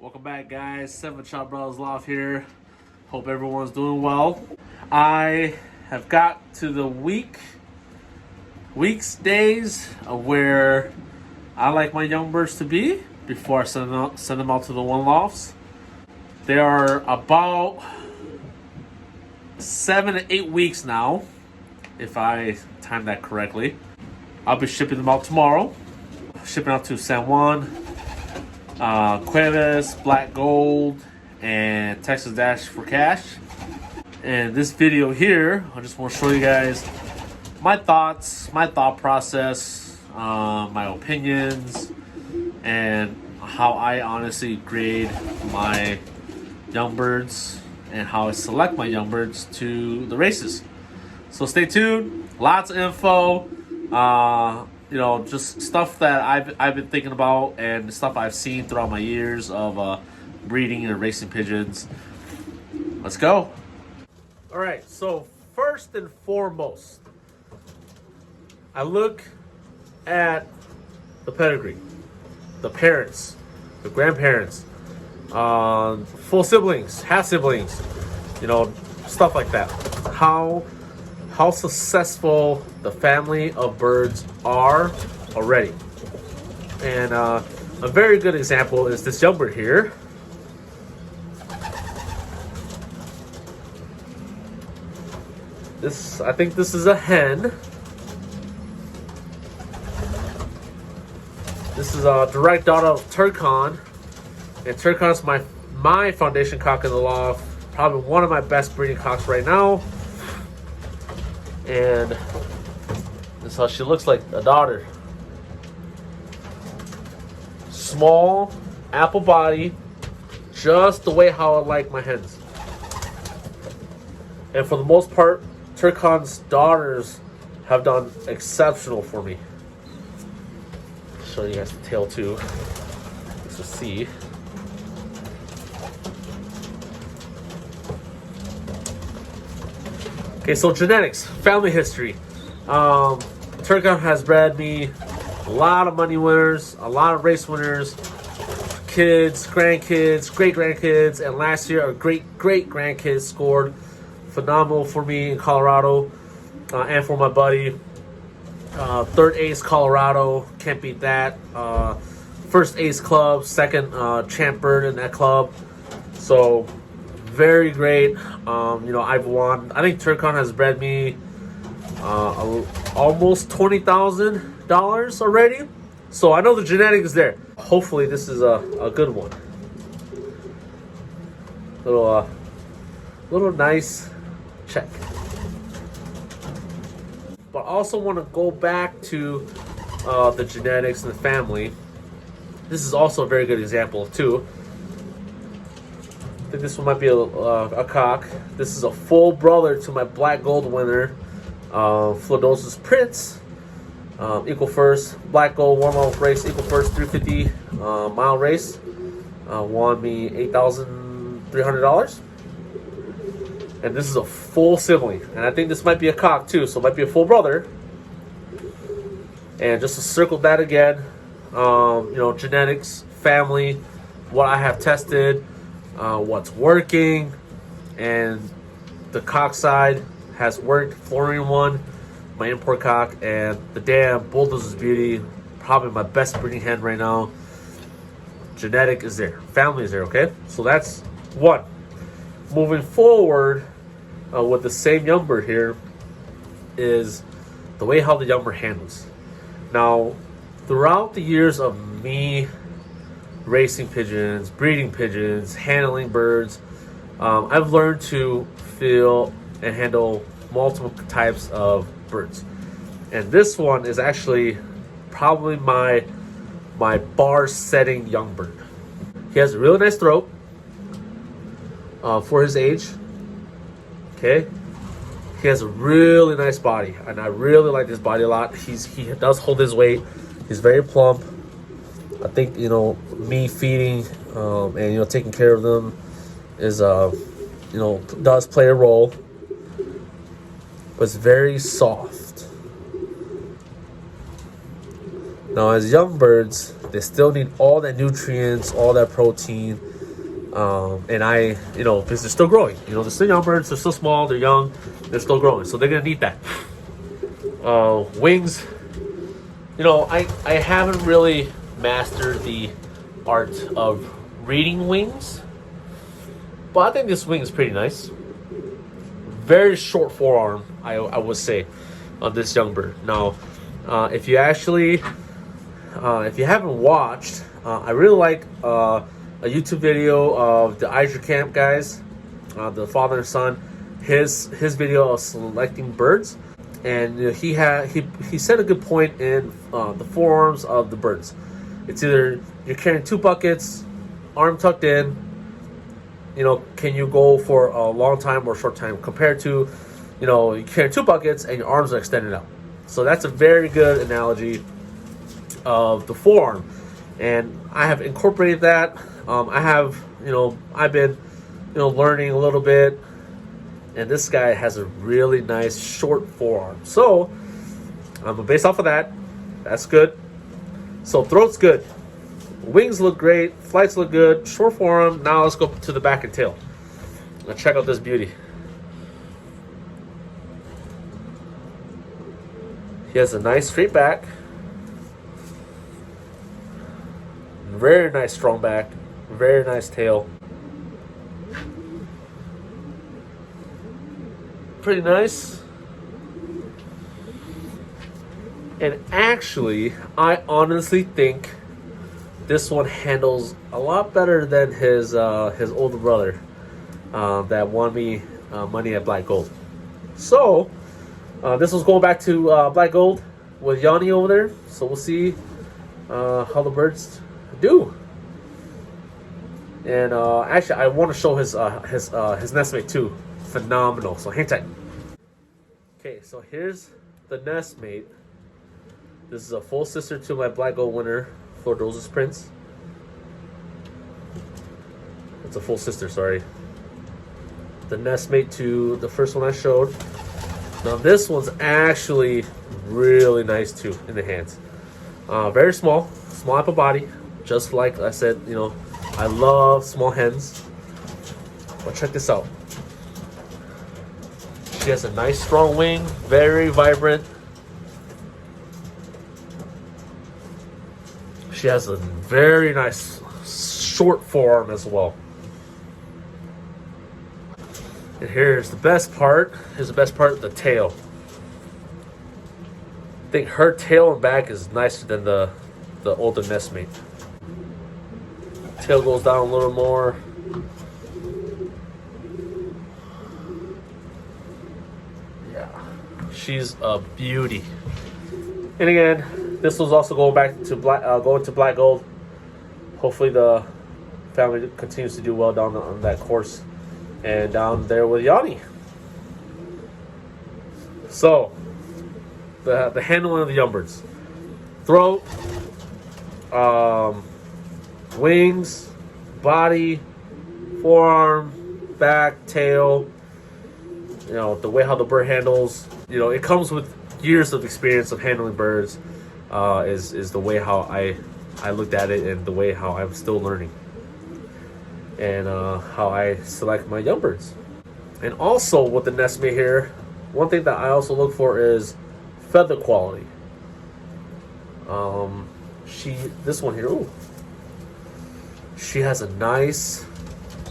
Welcome back, guys. Cha Brothers Loft here. Hope everyone's doing well. I have got to the days of where I like my young birds to be before I send them out to the One Lofts. They are about 7 to 8 weeks now, if I time that correctly. I'll be shipping them out tomorrow. Shipping out to San Juan, Cuevas, Black Gold, and Texas Dash for cash. And this video here, I just want to show you guys my thoughts, my thought process, my opinions, and how I honestly grade my young birds and how I select my young birds to the races. So stay tuned. Lots of info. Just stuff that I've been thinking about and stuff I've seen throughout my years of breeding and racing pigeons. Let's go. All right, so first and foremost, I look at the pedigree, the parents, the grandparents, full siblings, half siblings, stuff like that. How successful the family of birds are already. And a very good example is this young bird here. I think this is a hen. This is a direct daughter of Turcon. And Turcon's my foundation cock in the loft. Probably one of my best breeding cocks right now. And this is how she looks like, a daughter. Small, apple body, just the way how I like my hens. And for the most part, Turcon's daughters have done exceptional for me. I'll show you guys the tail too. Let's just see. Okay, so genetics, family history. Turcon has bred me a lot of money winners, a lot of race winners, kids, grandkids, great-grandkids, and last year a great-great-grandkid scored phenomenal for me in Colorado and for my buddy. Third ace Colorado, can't beat that. First ace club, second champ bird in that club. So very great. I've won. I think Turcon has bred me almost $20,000 already. So I know the genetics is there. Hopefully this is a good one. Little nice check. But I also want to go back to the genetics and the family. This is also a very good example too. I think this one might be a cock. This is a full brother to my Black Gold winner, Flodosa's Prince. Equal first, Black Gold, One Loft Race, equal first 350 mile race. Won me $8,300. And this is a full sibling. And I think this might be a cock too, so it might be a full brother. And just to circle that again, genetics, family, what I have tested, what's working, and the cock side has worked. Flooring one, my import cock, and the damn Bulldozer's Beauty, probably my best breeding hen right now. Genetic is there, family is there, okay? So that's one. Moving forward with the same young bird here is the way how the young bird handles. Now, throughout the years of me racing pigeons, breeding pigeons, handling birds, I've learned to feel and handle multiple types of birds. And this one is actually probably my bar setting young bird. He has a really nice throat for his age. Okay, he has a really nice body, and I really like his body a lot. He does hold his weight. He's very plump. I think me feeding and taking care of them is does play a role, but it's very soft. Now, as young birds, They still need all that nutrients, all that protein. And I, because they're still growing. They're still young birds. They're still small. They're young. They're still growing. So they're going to need that. Wings. I haven't really mastered the art of reading wings. But I think this wing is pretty nice. Very short forearm, I would say, on this young bird. Now, if you haven't watched, I really like a YouTube video of the Eicher Camp guys, the father and son, his video of selecting birds, and he said a good point in the forearms of the birds. It's either you're carrying 2 buckets, arm tucked in. Can you go for a long time or a short time compared to, you carry 2 buckets and your arms are extended out. So that's a very good analogy of the forearm, and I have incorporated that. I've been, learning a little bit, and this guy has a really nice short forearm. So, based off of that, that's good. So throat's good, wings look great, flights look good, short forearm. Now let's go to the back and tail. Let's check out this beauty. He has a nice straight back, very nice strong back, very nice tail. Pretty nice. And actually, I honestly think this one handles a lot better than his older brother that won me money at Black Gold. So this was going back to Black Gold with Yanni over there. So we'll see how the birds do. And actually, I want to show his nestmate too. Phenomenal. So hang tight. Okay, so here's the nestmate. This is a full sister to my Black Gold winner, Flordosa's Prince. It's a full sister, sorry. The nestmate to the first one I showed. Now this one's actually really nice too in the hands. Very small upper body. Just like I said, I love small hens. But check this out. She has a nice strong wing, very vibrant. She has a very nice short forearm as well. And here's the best part. The tail. I think her tail and back is nicer than the older nestmate. Tail goes down a little more. Yeah, she's a beauty. And again, this was also going to Black Gold. Hopefully the family continues to do well down on that course and down there with Yanni. So the handling of the young birds: throat, wings, body, forearm, back, tail. The way how the bird handles. It comes with years of experience of handling birds. Is the way how I looked at it, and the way how I'm still learning, and how I select my young birds. And also with the nestmate here, one thing that I also look for is feather quality. This one here, ooh, she has a nice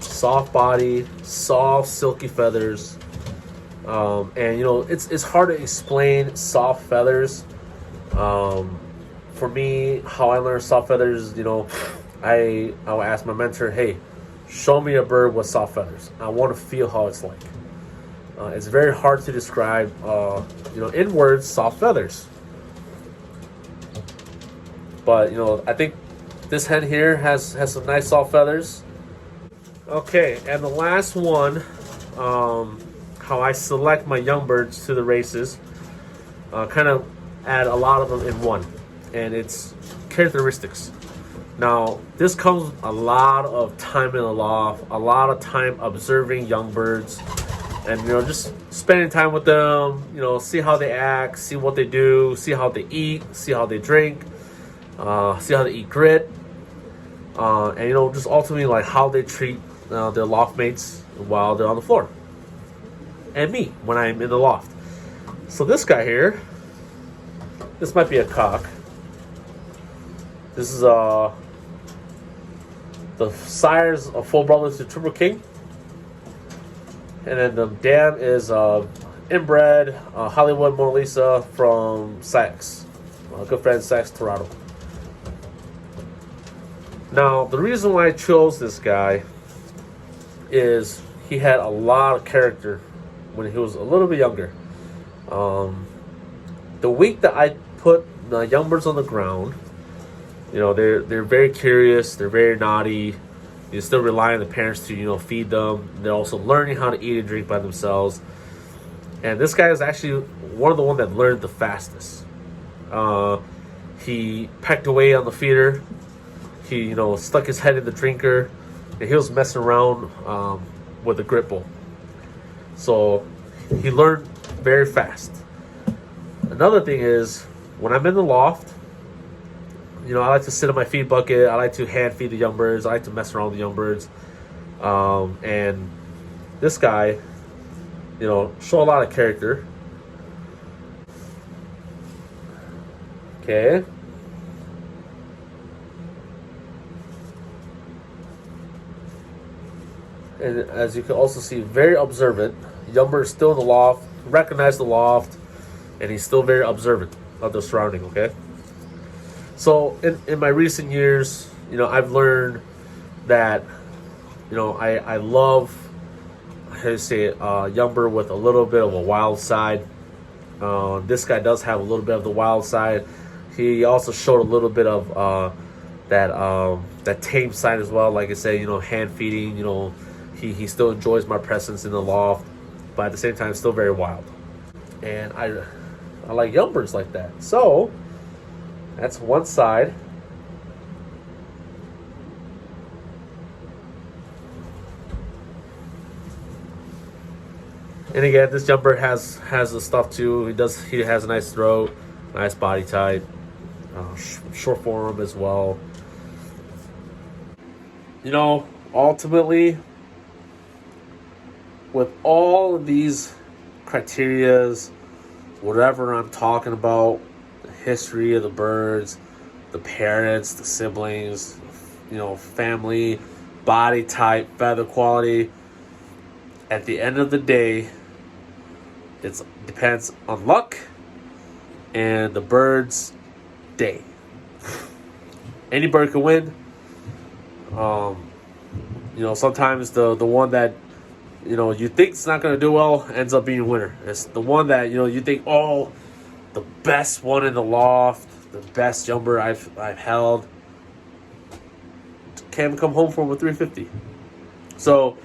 soft body, soft silky feathers, and it's hard to explain soft feathers. For me, how I learned soft feathers, I will ask my mentor, hey, show me a bird with soft feathers. I want to feel how it's like. It's very hard to describe, in words, soft feathers. But, I think this hen here has some nice soft feathers. Okay, and the last one, how I select my young birds to the races, kind of add a lot of them in one, and it's characteristics. Now, this comes a lot of time in the loft, a lot of time observing young birds, and just spending time with them, see how they act, see what they do, see how they eat, see how they drink, see how they eat grit, and just ultimately like how they treat their loft mates while they're on the floor, and me when I'm in the loft. So this guy here, this might be a cock. This is the sires of full brothers to Triple King, and then the dam is inbred Hollywood Mona Lisa from Saks, good friend Saks Toronto. Now the reason why I chose this guy is he had a lot of character when he was a little bit younger. The week that I put the young birds on the ground, they're very curious, they're very naughty. You still rely on the parents to feed them. They're also learning how to eat and drink by themselves. And this guy is actually one of the ones that learned the fastest. He pecked away on the feeder. He stuck his head in the drinker, and he was messing around with the grit bowl. So he learned very fast. Another thing is, when I'm in the loft, I like to sit in my feed bucket. I like to hand feed the young birds. I like to mess around with the young birds. And this guy, show a lot of character. Okay. And as you can also see, very observant. Young bird is still in the loft, recognize the loft, and he's still very observant of the surrounding, okay? So in my recent years, I've learned that, I love, how to say it, young bird with a little bit of a wild side. This guy does have a little bit of the wild side. He also showed a little bit of that tame side as well. Like I say, hand feeding, he still enjoys my presence in the loft, but at the same time, still very wild. And I like young birds like that. So that's one side. And again, this young bird has the stuff too. He has a nice throat, nice body type, short forearm as well. Ultimately, with all of these criterias, whatever I'm talking about, the history of the birds, the parents, the siblings, family, body type, feather quality, at the end of the day, it depends on luck and the bird's day. Any bird can win. Sometimes the one that you think it's not going to do well ends up being a winner. It's the one that you think, oh, the best one in the loft, the best young bird I've held, can come home from a 350. So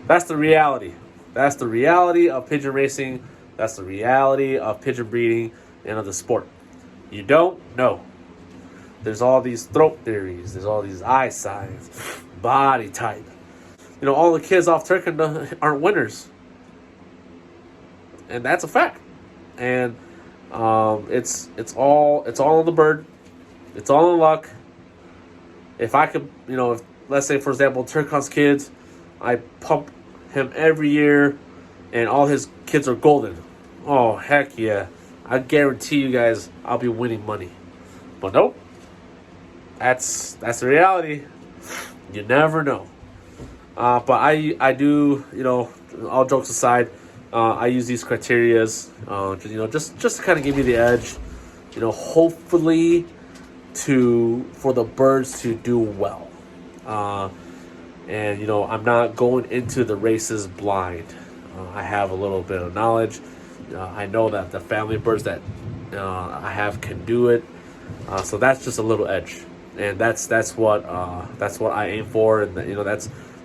that's the reality. That's the reality of pigeon racing. That's the reality of pigeon breeding and of the sport. You don't know. There's all these throat theories. There's all these eye signs, body type. All the kids off Turkey aren't winners, and that's a fact. And it's all on the bird. It's all in luck. If I could, if, let's say for example, Turcon's kids, I pump him every year, and all his kids are golden. Oh heck yeah! I guarantee you guys, I'll be winning money. But nope. That's the reality. You never know. But I do, all jokes aside, I use these criterias, just to kind of give you the edge, hopefully for the birds to do well. And I'm not going into the races blind. I have a little bit of knowledge. I know that the family birds that I have can do it. So that's just a little edge, and that's what I aim for, and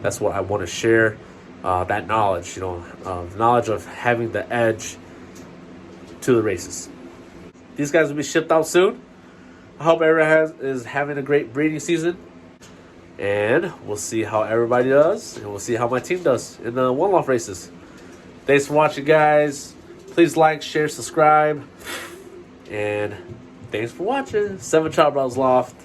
that's what I want to share, that knowledge, the knowledge of having the edge to the races. These guys will be shipped out soon. I hope everyone is having a great breeding season, and we'll see how everybody does, and we'll see how my team does in the One Loft Races. Thanks for watching, guys. Please like, share, subscribe, and Thanks for watching. 7 Cha Brothers Loft.